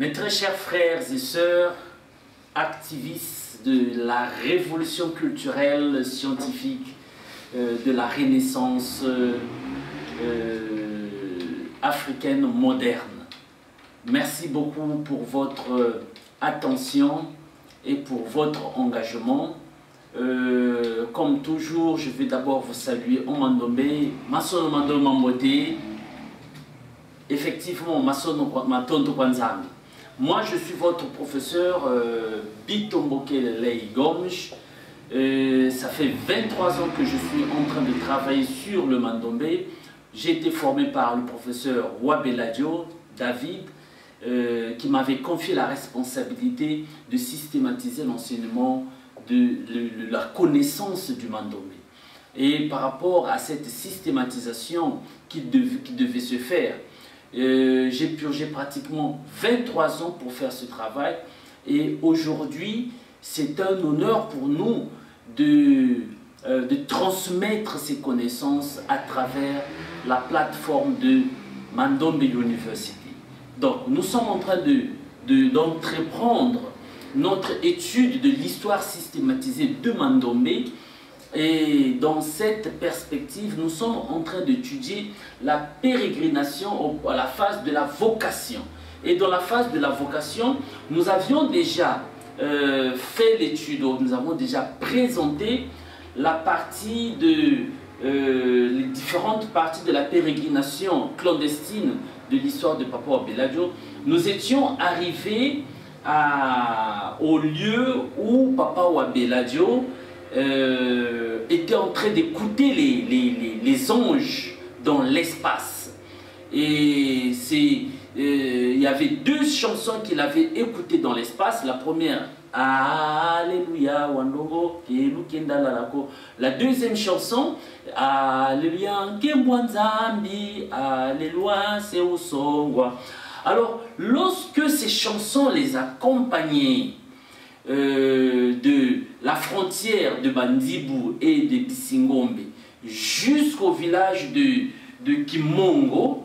Mes très chers frères et sœurs, activistes de la révolution culturelle, scientifique, de la Renaissance africaine moderne, merci beaucoup pour votre attention et pour votre engagement. Comme toujours, je vais d'abord vous saluer en Mandombe, Masono Mando Mambote, effectivement, Masono Matonto Kwanzami. Moi, je suis votre professeur Bitomboke Lei Gomes. Ça fait 23 ans que je suis en train de travailler sur le Mandombe. J'ai été formé par le professeur Wabeladio, David, qui m'avait confié la responsabilité de systématiser l'enseignement de la connaissance du Mandombe. Et par rapport à cette systématisation qui devait se faire, j'ai purgé pratiquement 23 ans pour faire ce travail. Et aujourd'hui, c'est un honneur pour nous de transmettre ces connaissances à travers la plateforme de Mandombe University. Donc, nous sommes en train d'entreprendre notre étude de l'histoire systématisée de Mandombe. Et dans cette perspective, nous sommes en train d'étudier la pérégrination à la phase de la vocation. Et dans la phase de la vocation, nous avions déjà fait l'étude, nous avons déjà présenté la partie les différentes parties de la pérégrination clandestine de l'histoire de Papa Wabeladio. Nous étions arrivés au lieu où Papa Wabeladio était en train d'écouter les anges dans l'espace. Et il y avait deux chansons qu'il avait écoutées dans l'espace. La première, Alléluia, Wandogo, la deuxième chanson, Alléluia, Kembwanzambi, Alléluia, Seusongwa. Alors, lorsque ces chansons les accompagnaient de la frontière de Bandibu et de Bissingombe jusqu'au village de Kimongo,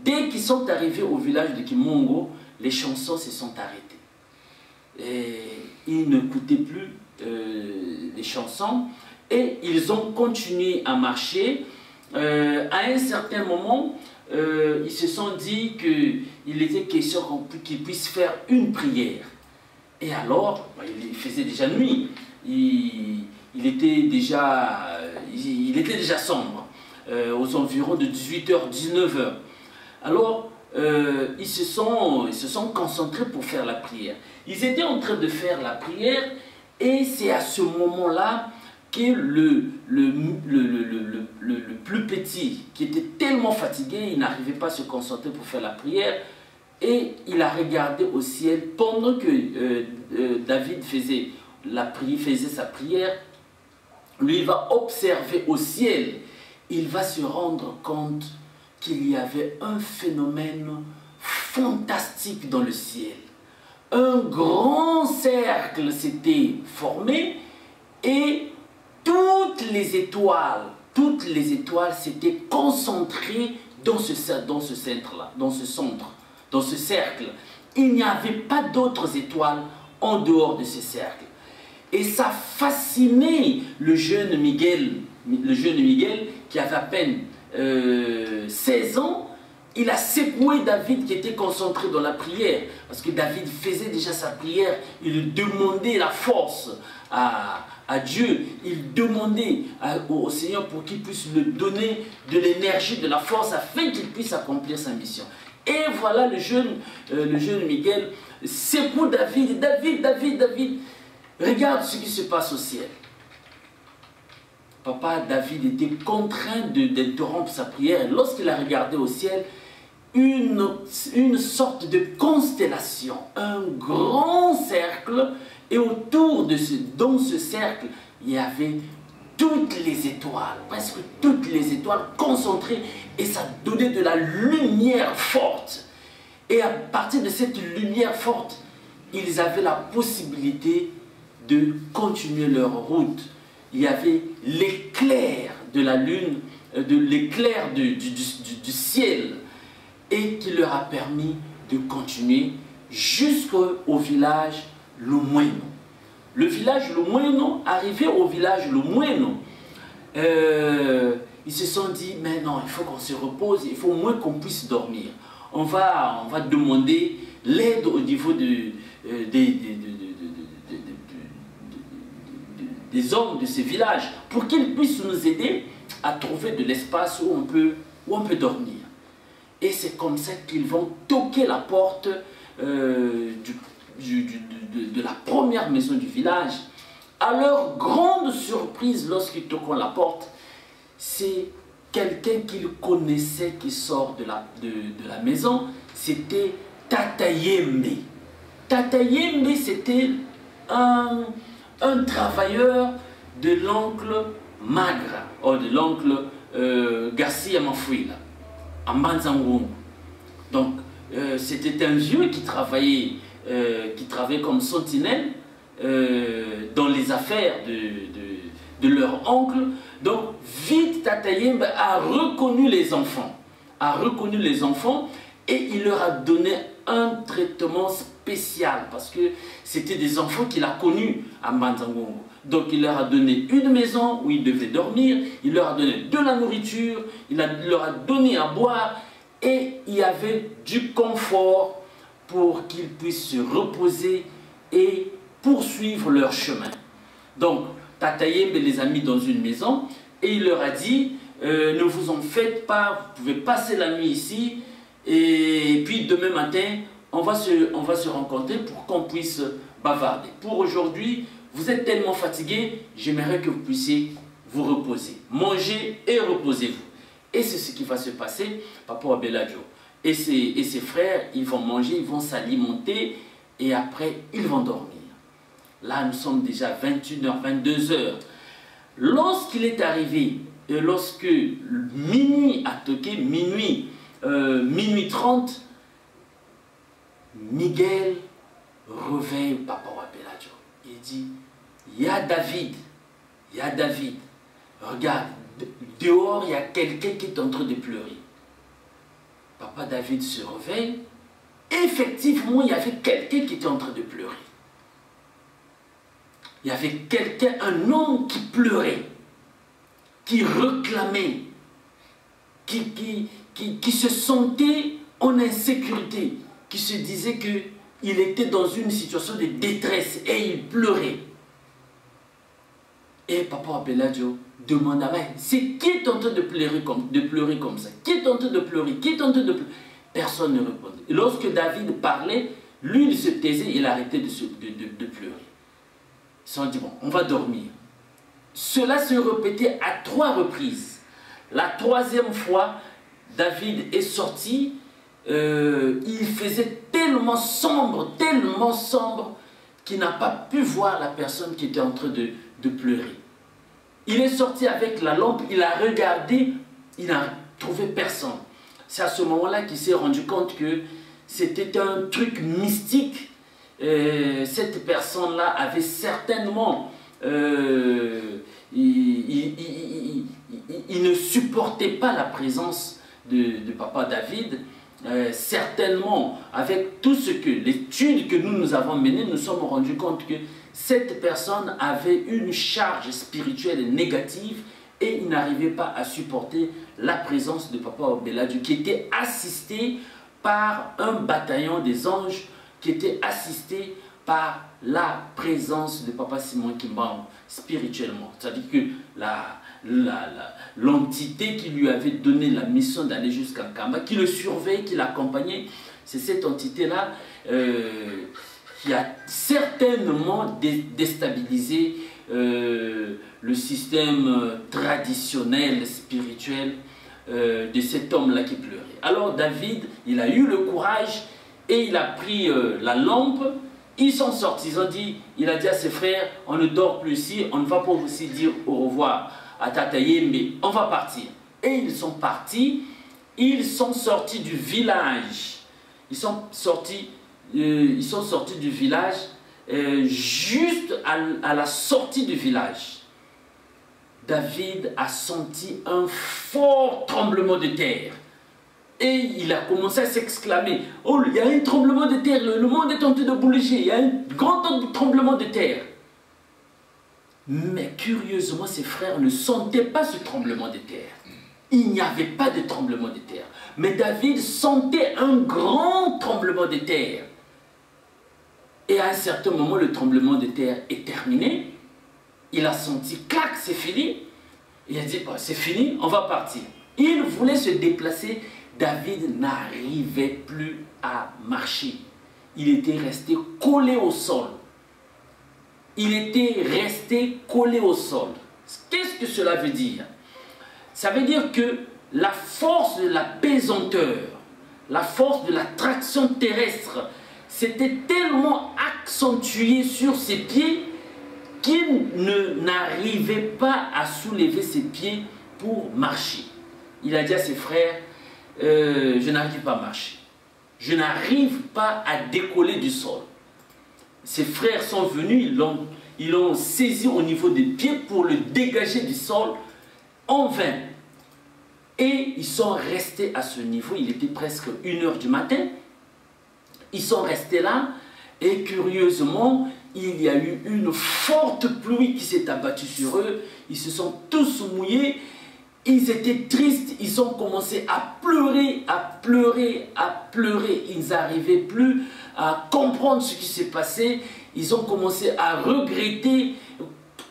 dès qu'ils sont arrivés au village de Kimongo, les chansons se sont arrêtées. Et ils n'écoutaient plus les chansons et ils ont continué à marcher. À un certain moment, ils se sont dit qu'il était question qu'ils puissent faire une prière. Et alors, il faisait déjà nuit, il était déjà sombre, aux environs de 18h, 19h. Alors, ils se sont concentrés pour faire la prière. Ils étaient en train de faire la prière et c'est à ce moment-là que le plus petit, qui était tellement fatigué, il n'arrivait pas à se concentrer pour faire la prière, et il a regardé au ciel pendant que David faisait sa prière. Lui, il va observer au ciel, il va se rendre compte qu'il y avait un phénomène fantastique dans le ciel. Un grand cercle s'était formé et toutes les étoiles s'étaient concentrées dans ce centre-là, dans ce cercle. Il n'y avait pas d'autres étoiles en dehors de ce cercle. Et ça fascinait le jeune Miguel qui avait à peine 16 ans. Il a secoué David qui était concentré dans la prière, parce que David faisait déjà sa prière, il demandait la force à Dieu, il demandait au Seigneur pour qu'il puisse lui donner de l'énergie, de la force, afin qu'il puisse accomplir sa mission. Et voilà le jeune Miguel secoue David, David, regarde ce qui se passe au ciel. Papa David était contraint d'interrompre sa prière, et lorsqu'il a regardé au ciel, une sorte de constellation, un grand cercle, et autour dans ce cercle, il y avait toutes les étoiles, presque toutes les étoiles concentrées, et ça donnait de la lumière forte. Et à partir de cette lumière forte, ils avaient la possibilité de continuer leur route. Il y avait l'éclair de la lune, l'éclair du ciel, et qui leur a permis de continuer jusqu'au village Lumueno. Le village Lumueno, arrivé au village Lumueno, ils se sont dit, mais non, il faut qu'on se repose, il faut au moins qu'on puisse dormir. On va demander l'aide au niveau des hommes de ces villages pour qu'ils puissent nous aider à trouver de l'espace où on peut dormir. Et c'est comme ça qu'ils vont toquer la porte de la première maison du village. À leur grande surprise, lorsqu'ils toquent la porte, c'est quelqu'un qu'ils connaissaient qui sort de la maison. C'était Tata Yembe. Tata Yembe, c'était un travailleur de l'oncle Magra, ou de l'oncle Garcia Mafouila, en Banzangongo. Donc, c'était un vieux qui travaillait comme sentinelle dans les affaires de leur oncle. Donc, vite, Tata Yembe a reconnu les enfants. Et il leur a donné un traitement spécial parce que c'était des enfants qu'il a connus à Banzangongo. Donc, il leur a donné une maison où ils devaient dormir, il leur a donné de la nourriture, leur a donné à boire et il y avait du confort pour qu'ils puissent se reposer et poursuivre leur chemin. Donc, Tata Yembe les a mis dans une maison et il leur a dit ne vous en faites pas, vous pouvez passer la nuit ici et puis demain matin on va se rencontrer pour qu'on puisse bavarder. Pour aujourd'hui, vous êtes tellement fatigués, j'aimerais que vous puissiez vous reposer, manger et reposez-vous. Et c'est ce qui va se passer, Papa Beladjo. Et ses frères, ils vont manger, ils vont s'alimenter et après ils vont dormir. Là, nous sommes déjà 21h, 22h. Lorsqu'il est arrivé, lorsque minuit a toqué, minuit 30, Miguel réveille Papa Beladjo. Il dit, il y a David, regarde, dehors il y a quelqu'un qui est en train de pleurer. Papa David se réveille, effectivement il y avait quelqu'un qui était en train de pleurer. Il y avait quelqu'un, un homme qui pleurait, qui réclamait, qui se sentait en insécurité, qui se disait qu'il était dans une situation de détresse et il pleurait. Et Papa Beladjo demande à moi, c'est qui est en train de pleurer comme ça? Qui est en train de pleurer? Qui est en train de pleurer? Personne ne répondait. Et lorsque David parlait, lui il se taisait, il arrêtait de pleurer. Ils se sont dit, bon, on va dormir. Cela se répétait à 3 reprises. La 3e fois, David est sorti, il faisait tellement sombre qu'il n'a pas pu voir la personne qui était en train de pleurer. Il est sorti avec la lampe, il a regardé, il n'a trouvé personne. C'est à ce moment-là qu'il s'est rendu compte que c'était un truc mystique. Cette personne-là avait certainement... il ne supportait pas la présence de Papa David. Certainement, avec tout ce que l'étude que nous avons menée, nous sommes rendus compte que cette personne avait une charge spirituelle négative et il n'arrivait pas à supporter la présence de Papa Beladjo, qui était assisté par un bataillon des anges, qui était assisté par la présence de Papa Simon Kimbangu spirituellement. C'est-à-dire que l'entité qui lui avait donné la mission d'aller jusqu'à Kamba, qui le surveille, qui l'accompagnait, c'est cette entité-là qui a certainement déstabilisé le système traditionnel, spirituel de cet homme-là qui pleurait. Alors David, il a eu le courage et il a pris la lampe. Ils sont sortis, il a dit à ses frères, on ne dort plus ici, on ne va pas aussi dire au revoir à Tata Yembe, on va partir. Et ils sont partis, ils sont sortis du village. Ils sont sortis du village, juste à la sortie du village. David a senti un fort tremblement de terre. Et il a commencé à s'exclamer, oh, il y a un tremblement de terre, le monde est en train de bouger, il y a un grand tremblement de terre. Mais curieusement, ses frères ne sentaient pas ce tremblement de terre. Il n'y avait pas de tremblement de terre. Mais David sentait un grand tremblement de terre. Et à un certain moment, le tremblement de terre est terminé. Il a senti, clac, c'est fini. Il a dit, oh, c'est fini, on va partir. Il voulait se déplacer. David n'arrivait plus à marcher. Il était resté collé au sol. Il était resté collé au sol. Qu'est-ce que cela veut dire? Ça veut dire que la force de la pesanteur, la force de l'attraction terrestre, s'était tellement accentuée sur ses pieds qu'il n'arrivait pas à soulever ses pieds pour marcher. Il a dit à ses frères, je n'arrive pas à marcher. Je n'arrive pas à décoller du sol. Ses frères sont venus, ils l'ont saisi au niveau des pieds pour le dégager du sol en vain. Et ils sont restés à ce niveau, il était presque 1 h du matin. Ils sont restés là et curieusement, il y a eu une forte pluie qui s'est abattue sur eux. Ils se sont tous mouillés. Ils étaient tristes, ils ont commencé à pleurer, à pleurer, à pleurer. Ils n'arrivaient plus à comprendre ce qui s'est passé. Ils ont commencé à regretter.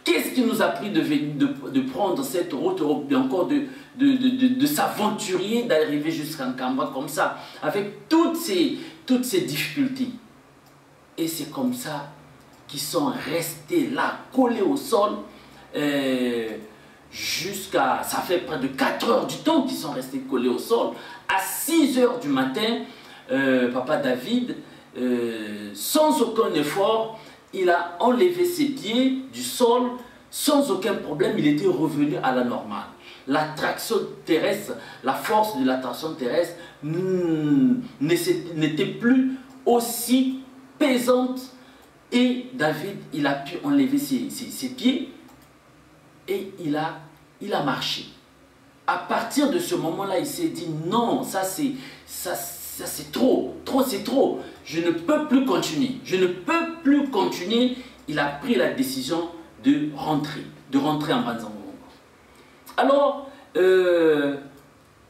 Qu'est-ce qui nous a pris de prendre cette route, encore de s'aventurer, d'arriver jusqu'à Nkamba comme ça, avec toutes ces difficultés. Et c'est comme ça qu'ils sont restés là, collés au sol, jusqu'à, ça fait près de 4 heures du temps qu'ils sont restés collés au sol. À 6 heures du matin, papa David, sans aucun effort, il a enlevé ses pieds du sol, sans aucun problème, il était revenu à la normale. L'attraction terrestre, la force de l'attraction terrestre n'était plus aussi pesante et David, il a pu enlever ses pieds et il a marché. À partir de ce moment-là, il s'est dit non, ça c'est trop, c'est trop. Je ne peux plus continuer. Je ne peux plus continuer. Il a pris la décision de rentrer en Banzangongo. Alors,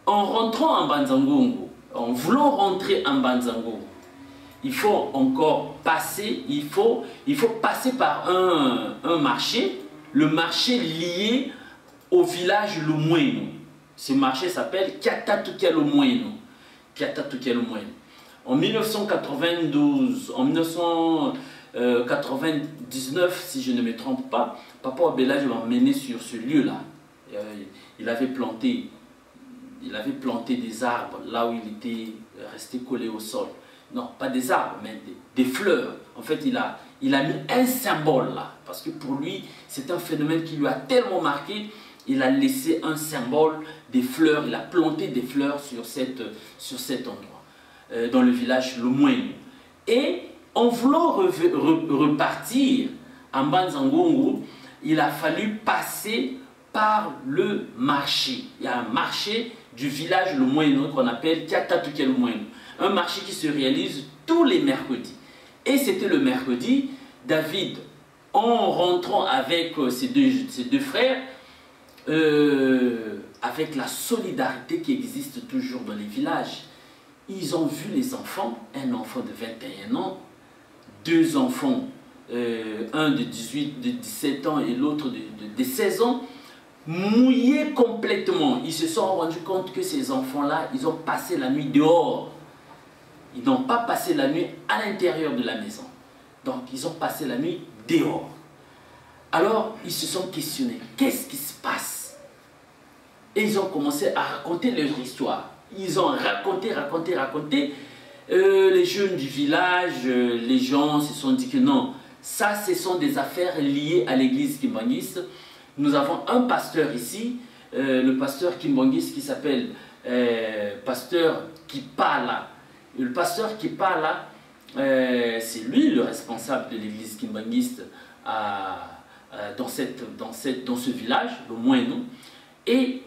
en rentrant en Banzangongo, en voulant rentrer en Banzangongo, il faut encore passer, il faut passer par un marché, le marché lié au village Lumwenu. Ce marché s'appelle Kiatatukia-Lumwenu. En 1992, en 1999, si je ne me trompe pas, Papa Obelage m'a emmené sur ce lieu-là. Il avait planté des arbres là où il était resté collé au sol. Non, pas des arbres, mais des fleurs. En fait, il a mis un symbole là, parce que pour lui, c'est un phénomène qui lui a tellement marqué. Il a laissé un symbole des fleurs, il a planté des fleurs sur cet endroit, dans le village Lumwenu. Et en voulant repartir en Banzangongo, il a fallu passer par le marché. Il y a un marché du village Lumwenu qu'on appelle Kiatatukia-Lumwenu. Un marché qui se réalise tous les mercredis. Et c'était le mercredi, David, en rentrant avec ses deux frères, avec la solidarité qui existe toujours dans les villages, ils ont vu les enfants, un enfant de 21 ans, 2 enfants, un de 17 ans et l'autre de 16 ans, mouillés complètement. Ils se sont rendus compte que ces enfants-là, ils ont passé la nuit dehors. Ils n'ont pas passé la nuit à l'intérieur de la maison. Donc, ils ont passé la nuit dehors. Alors, ils se sont questionnés. Qu'est-ce qui se passe? Et ils ont commencé à raconter leur histoire. Ils ont raconté. Les jeunes du village, les gens se sont dit que non, ça, ce sont des affaires liées à l'église kimbangiste. Nous avons un pasteur ici, le pasteur kimbangiste qui s'appelle pasteur Kipala. Le pasteur Kipala, c'est lui le responsable de l'église kimbangiste dans ce village, au moins nous. Et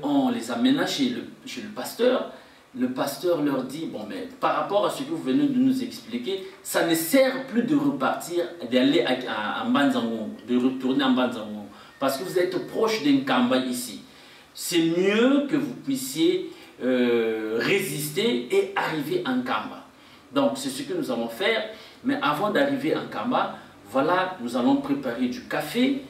on les amena chez le pasteur le pasteur leur dit, bon, mais par rapport à ce que vous venez de nous expliquer, ça ne sert plus de repartir, d'aller à Mbanzango, de retourner à Mbanzango, parce que vous êtes proche d'un Kamba ici. C'est mieux que vous puissiez résister et arriver en Kamba. Donc, c'est ce que nous allons faire. Mais avant d'arriver en Kamba, voilà, nous allons préparer du café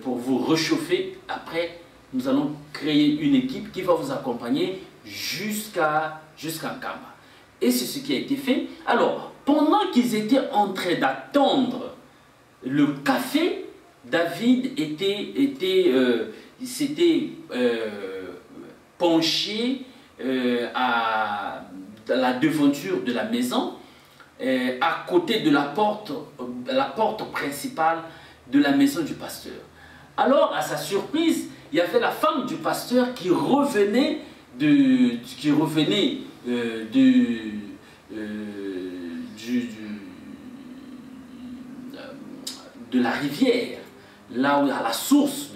pour vous réchauffer. Après, nous allons créer une équipe qui va vous accompagner jusqu'à Kamba. Et c'est ce qui a été fait. Alors, pendant qu'ils étaient en train d'attendre le café, David s'était penché à la devanture de la maison, à côté de la porte principale de la maison du pasteur. Alors, à sa surprise, il y avait la femme du pasteur qui revenait de la rivière, là où, à la source,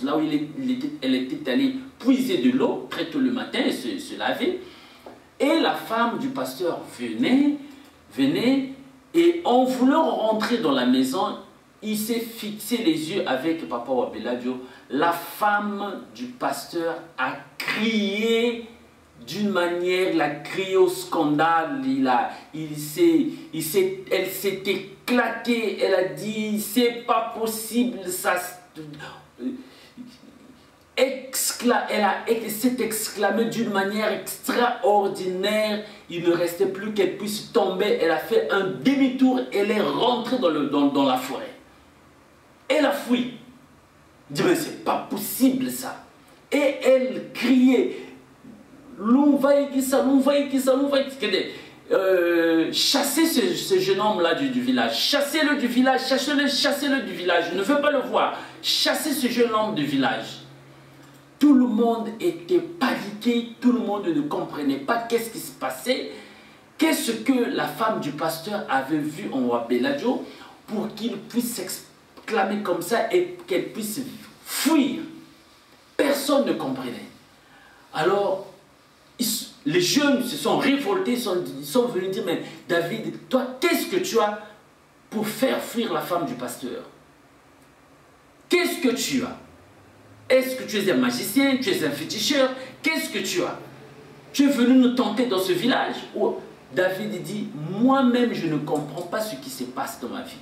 là où elle était allée puiser de l'eau très tôt le matin et se laver. Et la femme du pasteur venait, et en voulant rentrer dans la maison, il s'est fixé les yeux avec Papa Wabeladio. La femme du pasteur a crié d'une manière, elle a crié au scandale, elle s'est éclatée, elle a dit c'est pas possible, ça. Elle s'est exclamée d'une manière extraordinaire. Il ne restait plus qu'elle puisse tomber. Elle a fait un demi-tour, elle est rentrée dans la forêt. Elle a fui. Elle dit mais c'est pas possible ça. Et elle criait chassez ce jeune homme-là du village. Chassez-le du village, chassez-le du village. Je ne veux pas le voir. Chassez ce jeune homme du village. Tout le monde était paniqué, tout le monde ne comprenait pas qu'est-ce qui se passait, qu'est-ce que la femme du pasteur avait vu en Wabeladio pour qu'il puisse s'exclamer comme ça et qu'elle puisse fuir. Personne ne comprenait. Alors, les jeunes se sont révoltés, ils sont venus dire, mais David, toi, qu'est-ce que tu as pour faire fuir la femme du pasteur? Qu'est-ce que tu as? Est-ce que tu es un magicien, tu es un féticheur? Qu'est-ce que tu as? Tu es venu nous tenter dans ce village? Où David dit, moi-même je ne comprends pas ce qui se passe dans ma vie.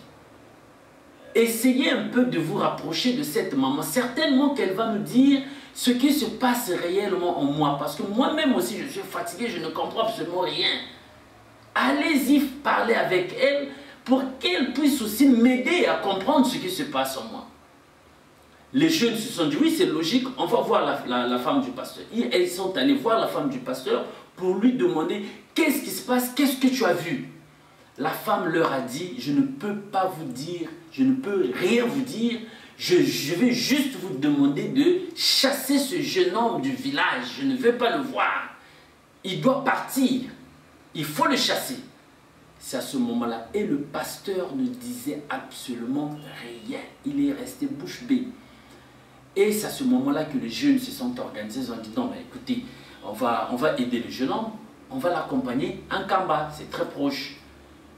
Essayez un peu de vous rapprocher de cette maman. Certainement qu'elle va nous dire ce qui se passe réellement en moi. Parce que moi-même aussi je suis fatigué, je ne comprends absolument rien. Allez-y parler avec elle pour qu'elle puisse aussi m'aider à comprendre ce qui se passe en moi. Les jeunes se sont dit, oui, c'est logique, on va voir la femme du pasteur. Ils sont allés voir la femme du pasteur pour lui demander, qu'est-ce qui se passe, qu'est-ce que tu as vu? La femme leur a dit, je ne peux pas vous dire, je ne peux rien vous dire, je vais juste vous demander de chasser ce jeune homme du village, je ne veux pas le voir. Il doit partir, il faut le chasser. C'est à ce moment-là, et le pasteur ne disait absolument rien, il est resté bouche bée. Et c'est à ce moment-là que les jeunes se sont organisés, ils ont dit non mais écoutez, on va aider le jeune homme, on va l'accompagner en Kamba, c'est très proche.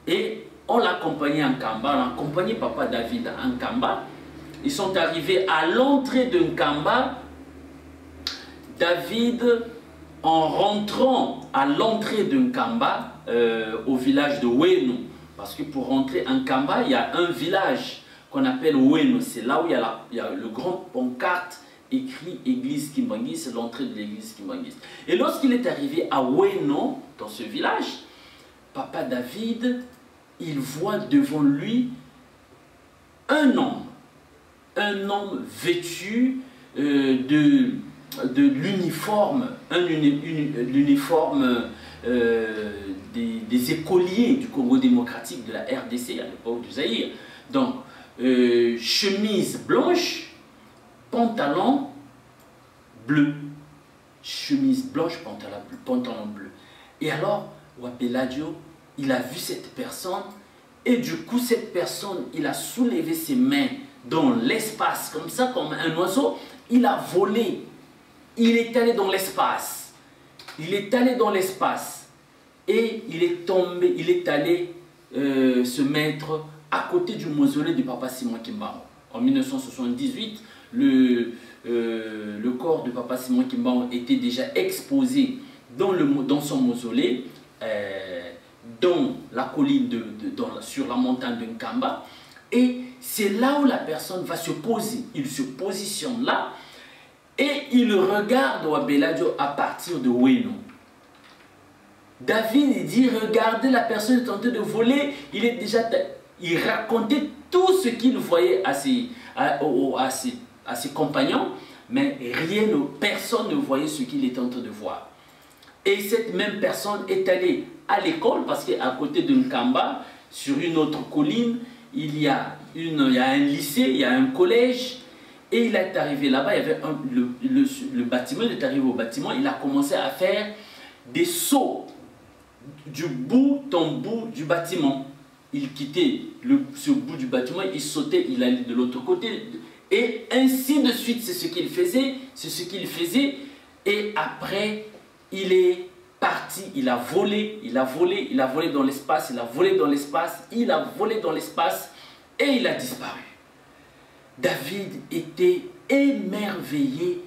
Et on l'a accompagné en Kamba, on a accompagné Papa David en Kamba. Ils sont arrivés à l'entrée d'un Kamba. David, en rentrant à l'entrée d'un Kamba, au village de Weno, parce que pour rentrer en Kamba, il y a un village qu'on appelle Weno, c'est là où il y a le grand pancarte écrit Église Kimbangui, c'est l'entrée de l'église Kimbangui. Et lorsqu'il est arrivé à Weno, dans ce village, Papa David, il voit devant lui un homme vêtu de l'uniforme, l'uniforme des écoliers du Congo démocratique de la RDC à l'époque du Zaïre. Donc, chemise blanche, pantalon bleu. Chemise blanche, pantalon bleu. Et alors, Wabeladio, il a vu cette personne et du coup, cette personne, il a soulevé ses mains dans l'espace, comme ça, comme un oiseau. Il a volé. Il est allé dans l'espace. il est allé dans l'espace et il est tombé, il est allé se mettre à côté du mausolée du Papa Simon Kimbangu. En 1978, le corps de Papa Simon Kimbangu était déjà exposé dans son mausolée, dans la colline, sur la montagne de Nkamba. Et c'est là où la personne va se poser. Il se positionne là et il regarde Wabeladio à partir de Weno. David dit, regardez, la personne est en train de voler. Il racontait tout ce qu'il voyait à ses compagnons, mais personne ne voyait ce qu'il était en train de voir. Et cette même personne est allée à l'école, parce qu'à côté de Nkamba, sur une autre colline, il y a un lycée, il y a un collège, et il est arrivé là-bas, il y avait le bâtiment, il est arrivé au bâtiment, il a commencé à faire des sauts du bout en bout du bâtiment. Il quittait ce bout du bâtiment, il sautait, il allait de l'autre côté, et ainsi de suite, c'est ce qu'il faisait, et après, il est parti, il a volé dans l'espace, il a volé dans l'espace, et il a disparu. David était émerveillé,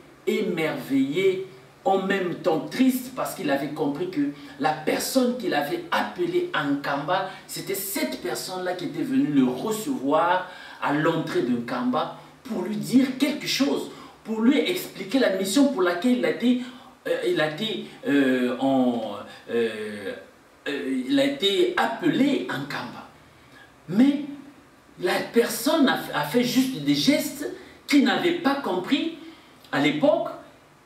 en même temps triste, parce qu'il avait compris que la personne qu'il avait appelée Nkamba, c'était cette personne-là qui était venue le recevoir à l'entrée de Nkamba pour lui dire quelque chose, pour lui expliquer la mission pour laquelle il a été appelé Nkamba. Mais la personne a fait juste des gestes qu'il n'avait pas compris à l'époque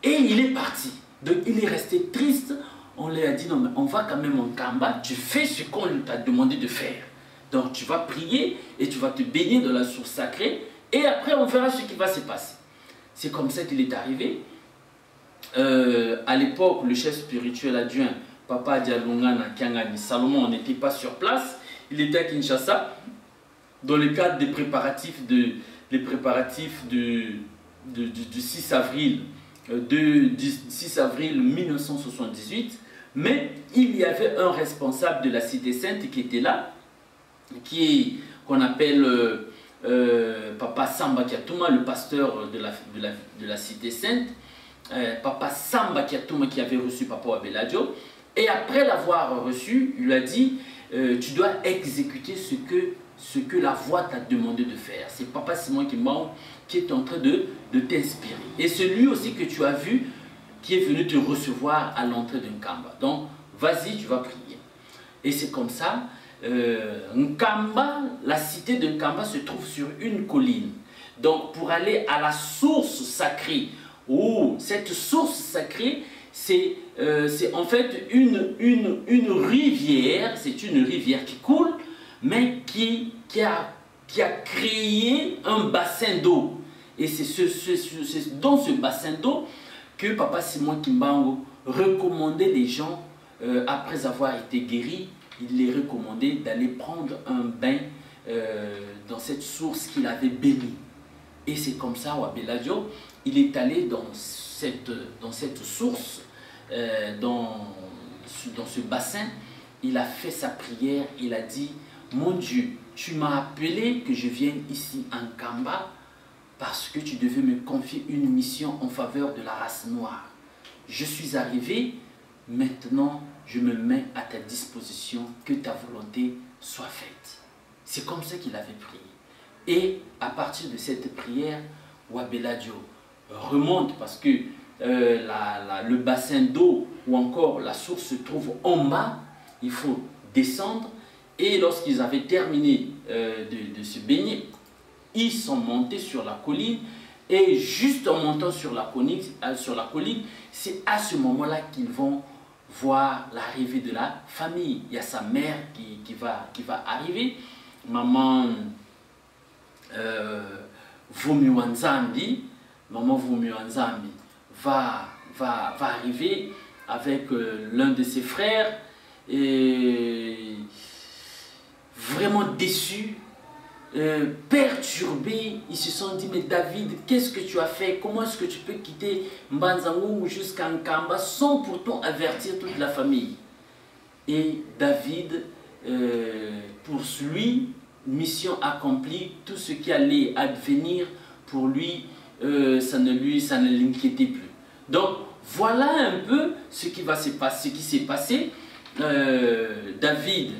et il est parti. Donc il est resté triste. On lui a dit non mais on va quand même en Nkamba, tu fais ce qu'on t'a demandé de faire. Donc tu vas prier et tu vas te baigner dans la source sacrée et après on verra ce qui va se passer. C'est comme ça qu'il est arrivé. À l'époque, le chef spirituel adjoint, Papa Dialungana Kiangani Salomon, n'était pas sur place. Il était à Kinshasa dans le cadre des préparatifs du 6 avril 1978. Mais il y avait un responsable de la Cité Sainte qui était là, qu'on appelle Papa Samba Kiatouma, le pasteur de la Cité Sainte. Papa Samba Kiatouma qui avait reçu Papa Wabeladio. Et après l'avoir reçu, il lui a dit tu dois exécuter ce que la voix t'a demandé de faire. C'est Papa Simon Kimbangu qui est en train de t'inspirer. Et c'est lui aussi que tu as vu qui est venu te recevoir à l'entrée de Nkamba. Donc, vas-y, tu vas prier. Et c'est comme ça. Nkamba, la cité de Nkamba se trouve sur une colline. Donc, pour aller à la source sacrée, cette source sacrée, c'est en fait une rivière, c'est une rivière qui coule, mais qui a créé un bassin d'eau. Et c'est dans ce bassin d'eau que Papa Simon Kimbangu recommandait les gens, après avoir été guéris, il les recommandait d'aller prendre un bain dans cette source qu'il avait bénie. Et c'est comme ça, Wabeladio, il est allé dans cette source, dans ce bassin, il a fait sa prière, il a dit, mon Dieu, tu m'as appelé que je vienne ici en Nkamba parce que tu devais me confier une mission en faveur de la race noire. Je suis arrivé, maintenant je me mets à ta disposition, que ta volonté soit faite. C'est comme ça qu'il avait prié. Et à partir de cette prière, Wabeladio remonte parce que le bassin d'eau ou encore la source se trouve en bas, il faut descendre. Et lorsqu'ils avaient terminé de se baigner, ils sont montés sur la colline. Et juste en montant sur la colline, c'est à ce moment-là qu'ils vont voir l'arrivée de la famille. Il y a sa mère qui va arriver, maman Vomiwanzambi. Maman Vomiwanzambi va arriver avec l'un de ses frères et vraiment déçu perturbés. Ils se sont dit, mais David, qu'est-ce que tu as fait? Comment est-ce que tu peux quitter Mbanzangungu jusqu'à Nkamba sans pourtant avertir toute la famille? Et David, pour lui, mission accomplie, tout ce qui allait advenir pour lui, ça ne l'inquiétait plus. Donc, voilà un peu ce qui s'est passé. David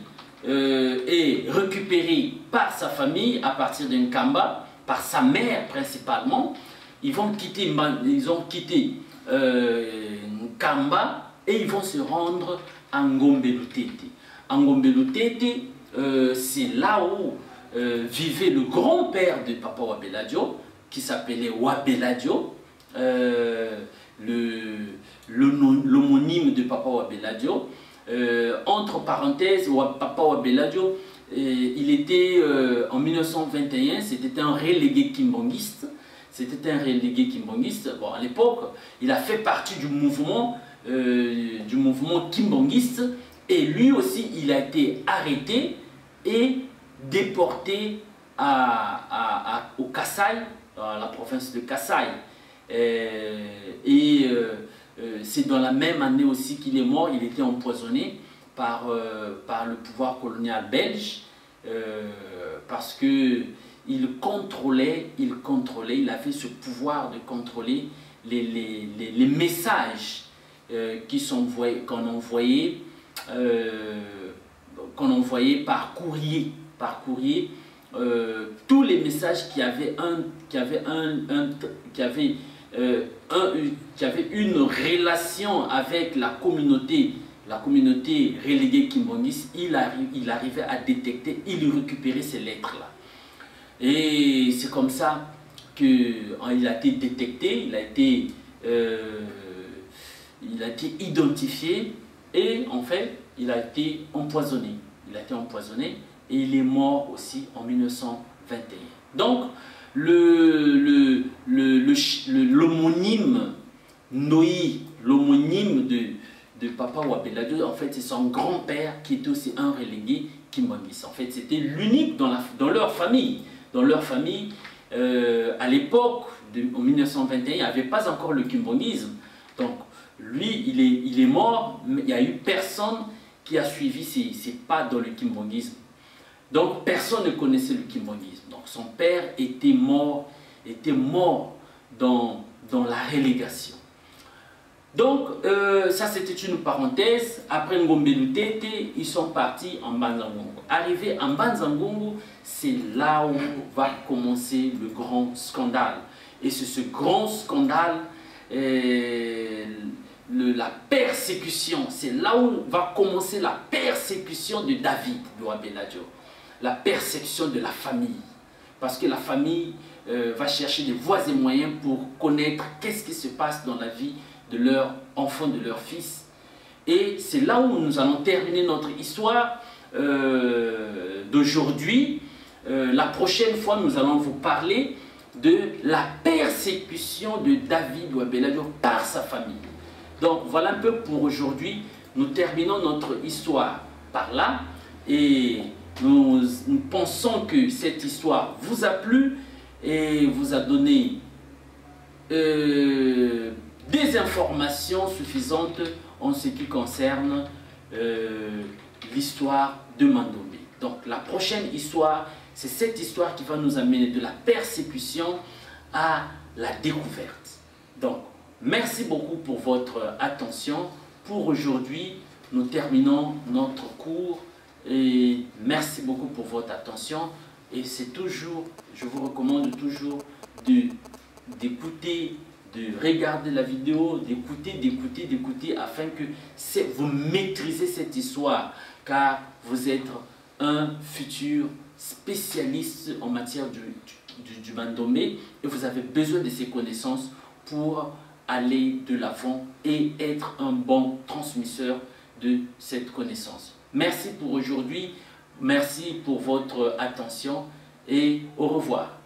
est récupéré par sa famille à partir d'un Nkamba, par sa mère principalement. Ils ont quitté Nkamba et ils vont se rendre à Ngombe-Lutete. À Ngombe-Lutete, c'est là où vivait le grand-père de Papa Wabeladio, qui s'appelait Wabeladio, l'homonyme de Papa Wabeladio. Entre parenthèses, Papa Wabeladio, il était en 1921, c'était un relégué kimbangiste. C'était un relégué kimbangiste. Bon, à l'époque, il a fait partie du mouvement kimbangiste, et lui aussi, il a été arrêté et déporté au Kasaï, dans la province de Kasaï. C'est dans la même année aussi qu'il est mort. Il était empoisonné par le pouvoir colonial belge, parce que il avait ce pouvoir de contrôler les messages qu'on envoyait par courrier. Tous les messages qui avaient une relation avec la communauté reléguée kimbangiste, il arrivait à détecter, il récupérait ces lettres-là. Et c'est comme ça qu'il a été détecté, il a été identifié, et en fait, il a été empoisonné. Et il est mort aussi en 1921. Donc, l'homonyme Noï, l'homonyme de Papa Wabeladio, en fait, c'est son grand-père qui était aussi un relégué kimbangiste. En fait, c'était l'unique dans leur famille. Dans leur famille, à l'époque, en 1921, il n'y avait pas encore le kimbangisme. Donc, lui, il est mort, mais il n'y a eu personne qui a suivi ses pas dans le kimbangisme. Donc, personne ne connaissait le kimbangisme. Donc, son père était mort dans la relégation. Donc, ça c'était une parenthèse. Après Ngombe-Lutete, ils sont partis en Mbanzangungu. Arrivé en Mbanzangungu, c'est là où va commencer le grand scandale. Et c'est ce grand scandale, la persécution. C'est là où va commencer la persécution de David de Wabeladio. La persécution de la famille. Parce que la famille va chercher des voies et moyens pour connaître qu'est-ce qui se passe dans la vie de leur enfant, de leur fils. Et c'est là où nous allons terminer notre histoire d'aujourd'hui. La prochaine fois, nous allons vous parler de la persécution de David Wabeladio par sa famille. Donc voilà un peu pour aujourd'hui. Nous terminons notre histoire par là. Et nous pensons que cette histoire vous a plu et vous a donné des informations suffisantes en ce qui concerne l'histoire de Mandombe. Donc la prochaine histoire, c'est cette histoire qui va nous amener de la persécution à la découverte. Donc merci beaucoup pour votre attention. Pour aujourd'hui, nous terminons notre cours et merci beaucoup pour votre attention. Et c'est toujours, je vous recommande toujours d'écouter, de regarder la vidéo, d'écouter afin que vous maîtrisez cette histoire, car vous êtes un futur spécialiste en matière du Mandombe et vous avez besoin de ces connaissances pour aller de l'avant et être un bon transmisseur de cette connaissance. Merci pour aujourd'hui, merci pour votre attention et au revoir.